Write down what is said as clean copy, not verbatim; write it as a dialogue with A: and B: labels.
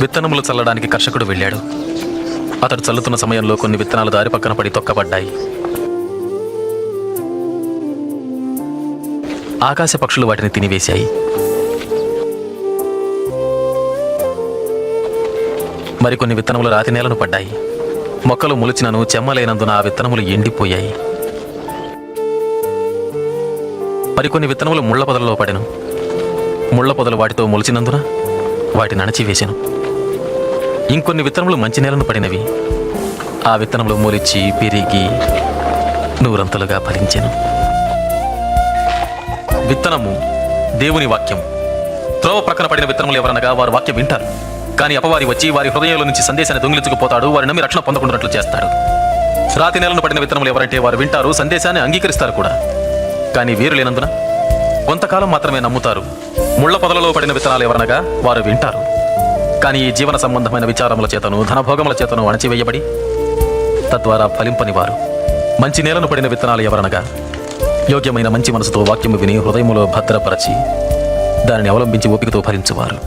A: విత్తనములు చల్లడానికి కర్షకుడు వెళ్ళాడు. అతడు చల్లుతున్న సమయంలో కొన్ని విత్తనాలు దారి పక్కన పడి తొక్కబడ్డాయి. ఆకాశ పక్షులు వాటిని తినివేశాయి. మరికొన్ని విత్తనములు రాతి నేలను పడ్డాయి. మొక్కలు మొలిచినను చెమ్మలేనందున ఆ విత్తనములు ఎండిపోయాయి. మరికొన్ని విత్తనములు ముళ్ల పొదలలో పడెను. ముళ్ల పొదలు వాటితో మొలిచినందున వాటిని అణచివేసెను. ఇంకొన్ని విత్తనములు మంచి నేలను పడినవి. ఆ విత్తనములు మొలిచి పెరిగి నూరంతలుగా ఫలించెను. విత్తనము దేవుని వాక్యం. త్రోవ ప్రక్కన పడిన విత్తనములు ఎవరనగా వారు వాక్యం వింటారు, కానీ అపవాది వచ్చి వారి హృదయంలో నుంచి సందేశాన్ని దొంగిలించుకుపోతాడు. వారి నమ్మి రక్షణ పొందకుండాట్లు చేస్తాడు. రాతి నేలను పడిన విత్తనములు ఎవరంటే వారు వింటారు, సందేశాన్ని అంగీకరిస్తారు కూడా, కానీ వీరు లేనందున కొంతకాలం మాత్రమే నమ్ముతారు. ముళ్ల పొదలలో పడిన విత్తనాలు ఎవరనగా వారు వింటారు, కానీ ఈ జీవన సంబంధమైన విచారముల చేతను ధనభోగముల చేతను అణచివేయబడి తద్వారా ఫలింపని వారు. మంచి నేలను పడిన విత్తనాలు ఎవరనగా యోగ్యమైన మంచి మనసుతో వాక్యము విని హృదయములో భద్రపరచి దానిని అవలంబించి ఓపికతో ఫలించువారు.